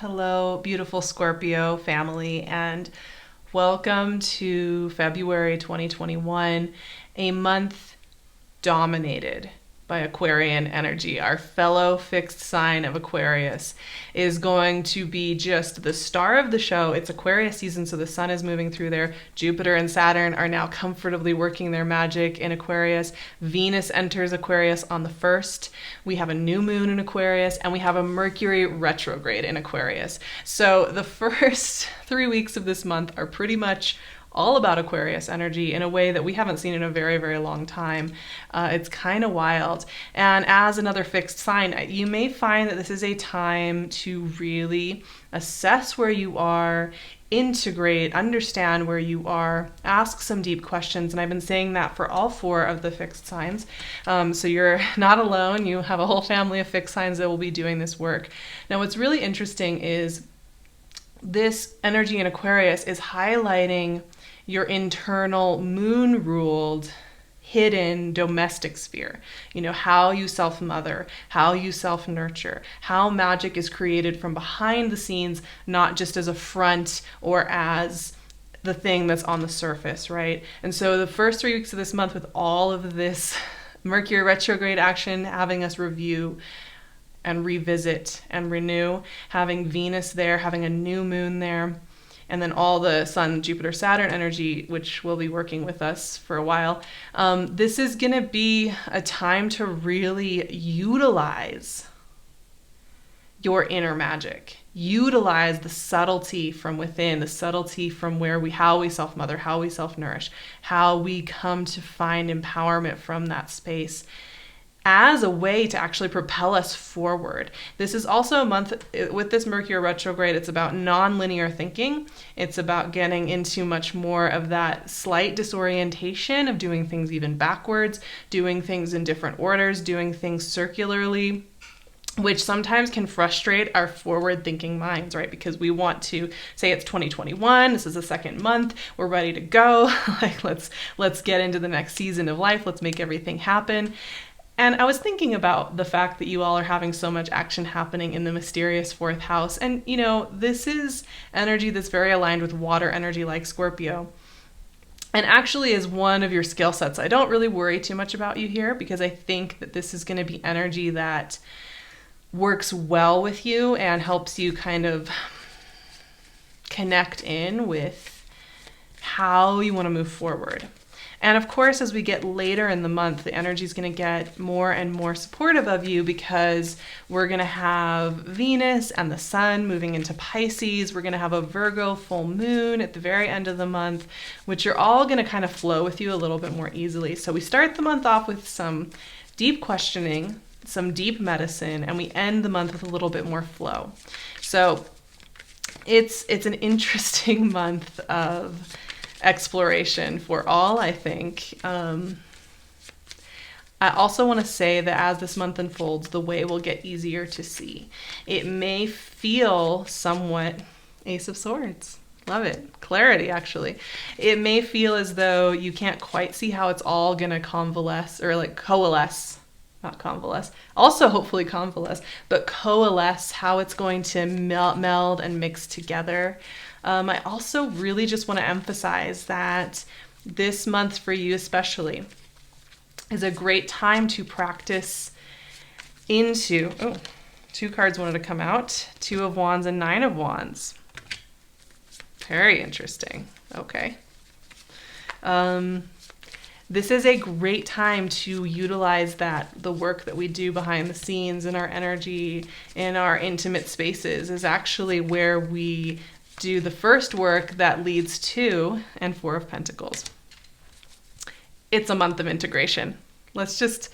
Hello, beautiful Scorpio family, and welcome to February 2021, a month dominated by Aquarian energy. Our fellow fixed sign of Aquarius is going to be just the star of the show. It's Aquarius season, so the sun is moving through there. Jupiter and Saturn are now comfortably working their magic in Aquarius. Venus enters Aquarius on the 1st. We have a new moon in Aquarius, and we have a Mercury retrograde in Aquarius. So the first 3 weeks of this month are pretty much all about Aquarius energy in a way that we haven't seen in a very, very long time. It's kind of wild. And as another fixed sign, you may find that this is a time to really assess where you are, integrate, understand where you are, ask some deep questions. And I've been saying that for all 4 of the fixed signs. So you're not alone. You have a whole family of fixed signs that will be doing this work. Now, what's really interesting is this energy in Aquarius is highlighting your internal moon-ruled, hidden domestic sphere. You know, how you self-mother, how you self-nurture, how magic is created from behind the scenes, not just as a front or as the thing that's on the surface, right? And so the first 3 weeks of this month, with all of this Mercury retrograde action having us review and revisit and renew, having Venus there, having a new moon there, and then all the Sun, Jupiter, Saturn energy, which will be working with us for a while. This is going to be a time to really utilize your inner magic. Utilize the subtlety from within, the subtlety from how we self-mother, how we self-nourish, how we come to find empowerment from that space, as a way to actually propel us forward. This is also a month with this Mercury retrograde. It's about non-linear thinking. It's about getting into much more of that slight disorientation of doing things even backwards, doing things in different orders, doing things circularly, which sometimes can frustrate our forward-thinking minds, right? Because we want to say it's 2021, this is the second month, we're ready to go. Like let's get into the next season of life. Let's make everything happen. And I was thinking about the fact that you all are having so much action happening in the mysterious 4th house. And, you know, this is energy that's very aligned with water energy like Scorpio. And actually is one of your skill sets. I don't really worry too much about you here because I think that this is going to be energy that works well with you and helps you kind of connect in with how you want to move forward. And of course, as we get later in the month, the energy is going to get more and more supportive of you because we're going to have Venus and the Sun moving into Pisces. We're going to have a Virgo full moon at the very end of the month, which are all going to kind of flow with you a little bit more easily. So we start the month off with some deep questioning, some deep medicine, and we end the month with a little bit more flow. So it's an interesting month of exploration for all, I think. I also want to say that as this month unfolds, the way will get easier to see. It may feel somewhat Ace of Swords. Love it. Clarity, actually. It may feel as though you can't quite see how it's all going to convalesce or like coalesce. Not convalesce. Also, hopefully convalesce, but coalesce, how it's going to meld and mix together. I also really just want to emphasize that this month for you especially is a great time to practice into, 2 cards wanted to come out, 2 of Wands and 9 of Wands. Very interesting. Okay. This is a great time to utilize the work that we do behind the scenes in our energy, in our intimate spaces is actually where we do the first work that leads to, and 4 of Pentacles. It's a month of integration. Let's just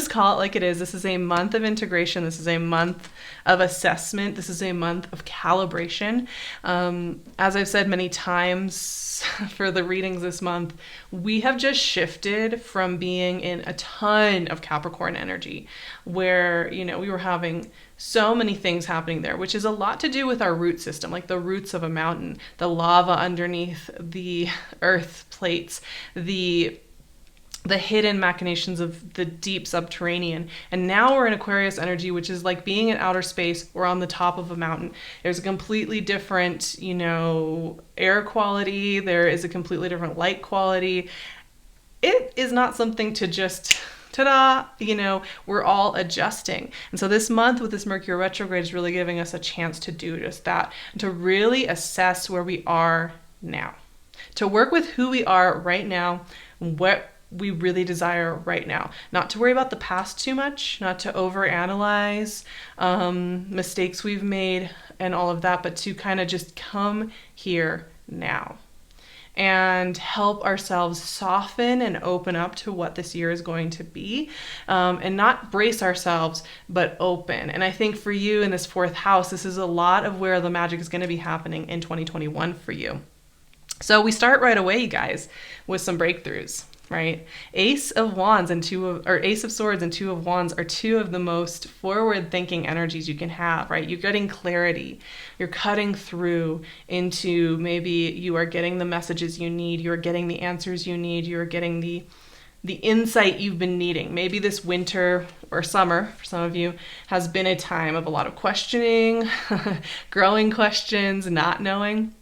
call it like it is. This is a month of integration. This is a month of assessment. This is a month of calibration. As I've said many times for the readings this month, we have just shifted from being in a ton of Capricorn energy where, you know, we were having so many things happening there, which is a lot to do with our root system, like the roots of a mountain, the lava underneath the earth plates, the the hidden machinations of the deep subterranean. And now we're in Aquarius energy, which is like being in outer space or on the top of a mountain. There's a completely different, air quality. There is a completely different light quality. It is not something to just, ta-da, we're all adjusting. And so this month with this Mercury retrograde is really giving us a chance to do just that, to really assess where we are now, to work with who we are right now, what we really desire right now, not to worry about the past too much, not to overanalyze mistakes we've made and all of that, but to kind of just come here now and help ourselves soften and open up to what this year is going to be, and not brace ourselves, but open. And I think for you in this 4th house, this is a lot of where the magic is going to be happening in 2021 for you. So we start right away, you guys, with some breakthroughs. Right? Ace of Swords and Two of Wands are two of the most forward-thinking energies you can have, right? You're getting clarity. You're cutting through into, maybe you are getting the messages you need. You're getting the answers you need. You're getting the insight you've been needing. Maybe this winter or summer, for some of you, has been a time of a lot of questioning, growing questions, not knowing.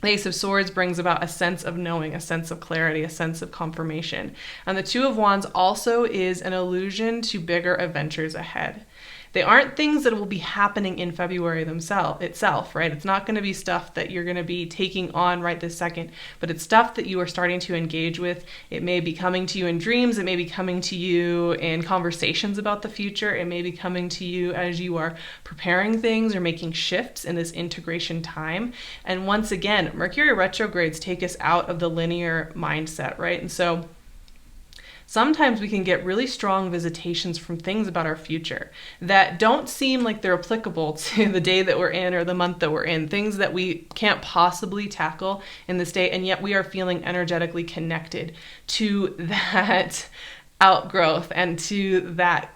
The Ace of Swords brings about a sense of knowing, a sense of clarity, a sense of confirmation. And the Two of Wands also is an allusion to bigger adventures ahead. They aren't things that will be happening in February itself, right? It's not going to be stuff that you're going to be taking on right this second, but it's stuff that you are starting to engage with. It may be coming to you in dreams. It may be coming to you in conversations about the future. It may be coming to you as you are preparing things or making shifts in this integration time. And once again, Mercury retrogrades take us out of the linear mindset, right? And so sometimes we can get really strong visitations from things about our future that don't seem like they're applicable to the day that we're in or the month that we're in, things that we can't possibly tackle in this day, and yet we are feeling energetically connected to that outgrowth and to that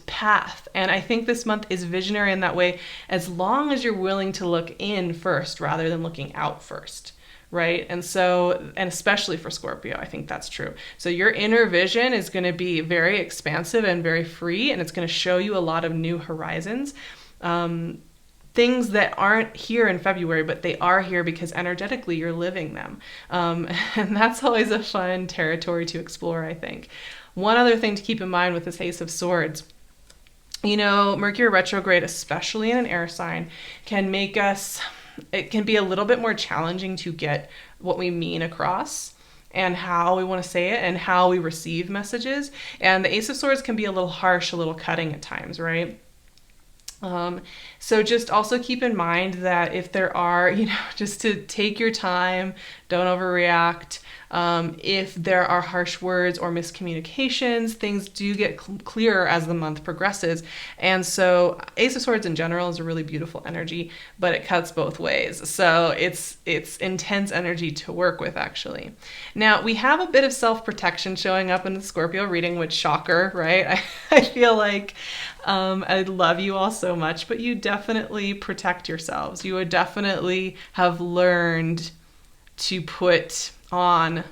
path. And I think this month is visionary in that way, as long as you're willing to look in first rather than looking out first. Right? And so, and especially for Scorpio, I think that's true. So your inner vision is going to be very expansive and very free, and it's going to show you a lot of new horizons. Things that aren't here in February, but they are here because energetically you're living them. And that's always a fun territory to explore, I think. One other thing to keep in mind with this Ace of Swords, Mercury retrograde, especially in an air sign, it can be a little bit more challenging to get what we mean across and how we want to say it and how we receive messages. And the Ace of Swords can be a little harsh, a little cutting at times, right? So just also keep in mind that if there are, just to take your time, don't overreact. If there are harsh words or miscommunications, things do get clearer as the month progresses. And so Ace of Swords in general is a really beautiful energy, but it cuts both ways. So it's intense energy to work with, actually. Now, we have a bit of self-protection showing up in the Scorpio reading, which, shocker, right? I feel like I love you all so much, but you definitely protect yourselves. You would definitely have learned to put on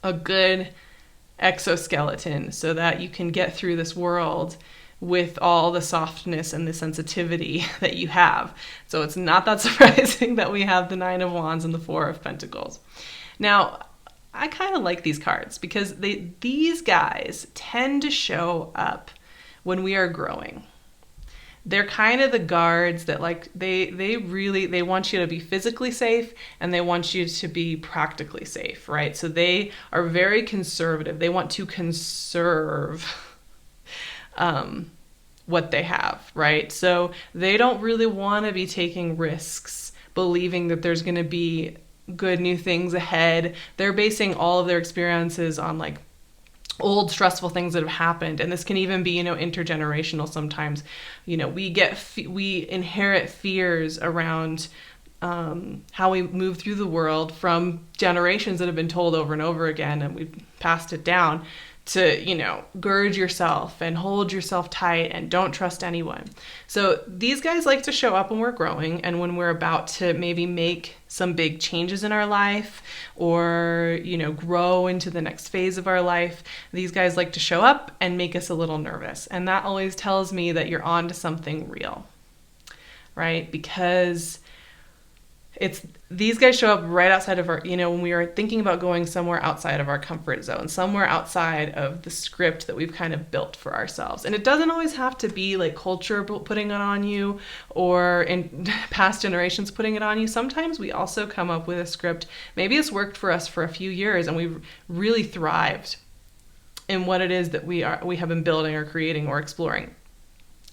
a good exoskeleton so that you can get through this world with all the softness and the sensitivity that you have. So it's not that surprising that we have the Nine of Wands and the Four of Pentacles. Now, I kind of like these cards because these guys tend to show up when we are growing. They're kind of the guards that they want you to be physically safe and they want you to be practically safe, right? So they are very conservative. They want to conserve what they have, right? So they don't really want to be taking risks, believing that there's going to be good new things ahead. They're basing all of their experiences on old stressful things that have happened, and this can even be intergenerational sometimes. We inherit fears around how we move through the world from generations that have been told over and over again, and we've passed it down to, gird yourself and hold yourself tight and don't trust anyone. So these guys like to show up when we're growing and when we're about to maybe make some big changes in our life or, grow into the next phase of our life. These guys like to show up and make us a little nervous. And that always tells me that you're on to something real, right? Because these guys show up right outside of our, when we are thinking about going somewhere outside of our comfort zone, somewhere outside of the script that we've kind of built for ourselves. And it doesn't always have to be like culture putting it on you or in past generations putting it on you. Sometimes we also come up with a script. Maybe it's worked for us for a few years and we've really thrived in what it is that we have been building or creating or exploring.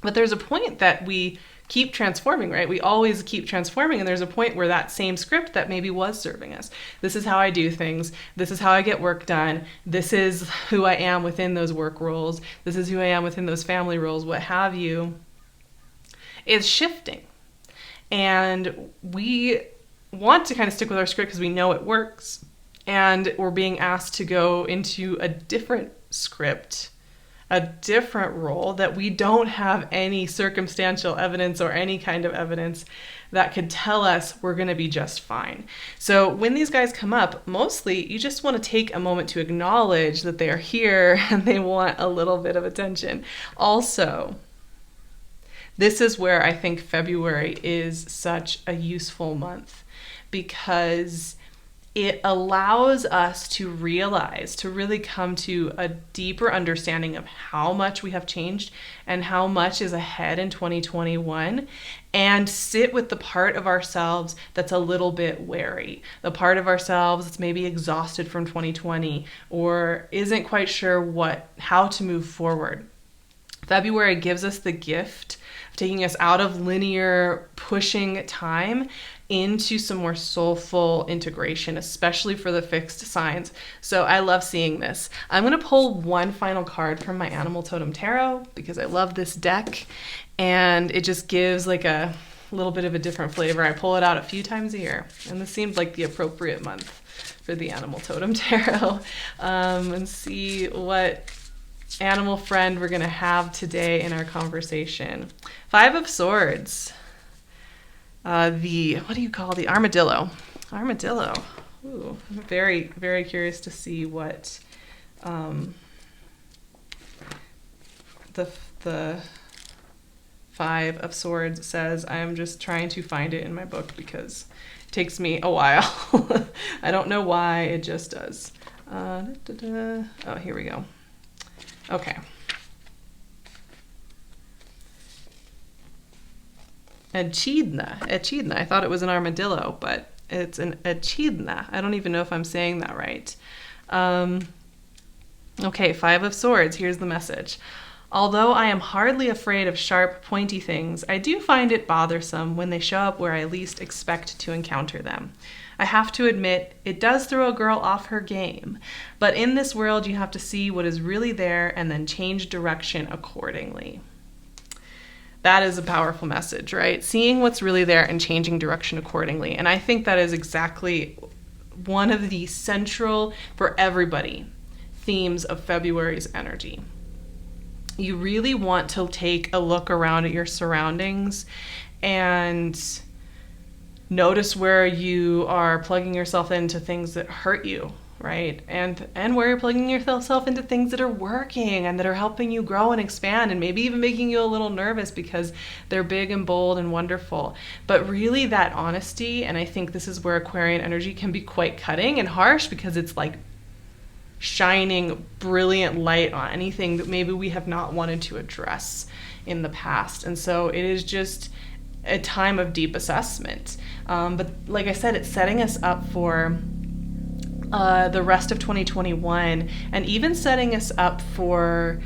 But there's a point that we keep transforming, right? We always keep transforming, and there's a point where that same script that maybe was serving us. This is how I do things. This is how I get work done. This is who I am within those work roles. This is who I am within those family roles, what have you, is shifting. And we want to kind of stick with our script because we know it works. And we're being asked to go into a different script, a different role that we don't have any circumstantial evidence or any kind of evidence that could tell us we're going to be just fine. So when these guys come up, mostly you just want to take a moment to acknowledge that they are here and they want a little bit of attention. Also, this is where I think February is such a useful month because it allows us to realize, to really come to a deeper understanding of how much we have changed and how much is ahead in 2021, and sit with the part of ourselves that's a little bit wary, the part of ourselves that's maybe exhausted from 2020 or isn't quite sure how to move forward. February gives us the gift of taking us out of linear pushing time into some more soulful integration, especially for the fixed signs. So I love seeing this. I'm going to pull one final card from my Animal Totem Tarot because I love this deck and it just gives like a little bit of a different flavor. I pull it out a few times a year and this seemed like the appropriate month for the Animal Totem Tarot. And see what animal friend we're going to have today in our conversation. 5 of Swords. What do you call the armadillo? Armadillo. Ooh, I'm very, very curious to see what the 5 of Swords says. I'm just trying to find it in my book because it takes me a while. I don't know why, it just does. Oh, here we go. Okay. Echidna. I thought it was an armadillo, but it's an echidna. I don't even know if I'm saying that right. Okay, 5 of Swords. Here's the message. Although I am hardly afraid of sharp, pointy things, I do find it bothersome when they show up where I least expect to encounter them. I have to admit, it does throw a girl off her game. But in this world, you have to see what is really there and then change direction accordingly. That is a powerful message, right? Seeing what's really there and changing direction accordingly. And I think that is exactly one of the central, for everybody, themes of February's energy. You really want to take a look around at your surroundings and notice where you are plugging yourself into things that hurt you, right? And where you're plugging yourself into things that are working and that are helping you grow and expand and maybe even making you a little nervous because they're big and bold and wonderful. But really that honesty, and I think this is where Aquarian energy can be quite cutting and harsh because it's like shining brilliant light on anything that maybe we have not wanted to address in the past. And so it is just a time of deep assessment. But like I said, it's setting us up for the rest of 2021 and even setting us up for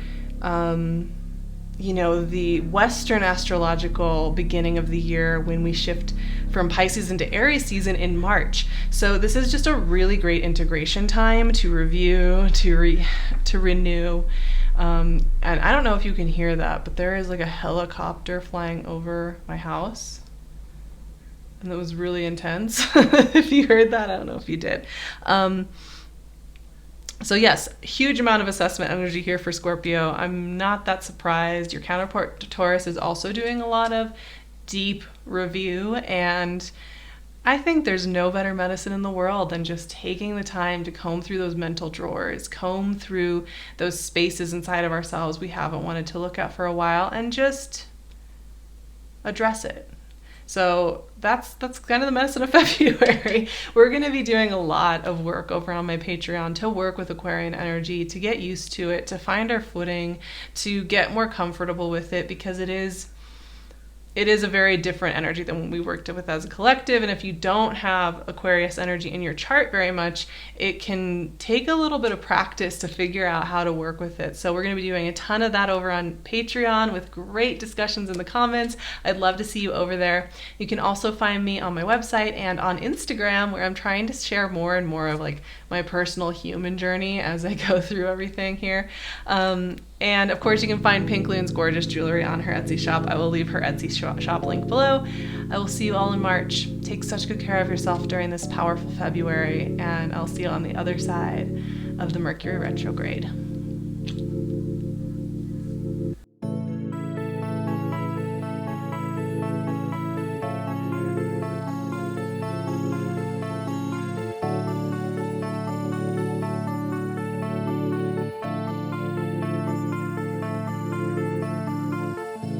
the Western astrological beginning of the year when we shift from Pisces into Aries season in March. So this is just a really great integration time to review, to renew. And I don't know if you can hear that, but there is like a helicopter flying over my house. And that was really intense. If you heard that, I don't know if you did. So yes, huge amount of assessment energy here for Scorpio. I'm not that surprised. Your counterpart to Taurus is also doing a lot of deep review, and I think there's no better medicine in the world than just taking the time to comb through those mental drawers, comb through those spaces inside of ourselves we haven't wanted to look at for a while, and just address it. So that's kind of the medicine of February. We're going to be doing a lot of work over on my Patreon to work with Aquarian energy, to get used to it, to find our footing, to get more comfortable with it, because it is a very different energy than when we worked with as a collective. And if you don't have Aquarius energy in your chart very much, it can take a little bit of practice to figure out how to work with it. So we're going to be doing a ton of that over on Patreon with great discussions in the comments. I'd love to see you over there. You can also find me on my website and on Instagram, where I'm trying to share more and more of like my personal human journey as I go through everything here. And of course, you can find PinkLune's gorgeous jewelry on her Etsy shop. I will leave her Etsy shop link below. I will see you all in March. Take such good care of yourself during this powerful February, and I'll see you on the other side of the Mercury retrograde.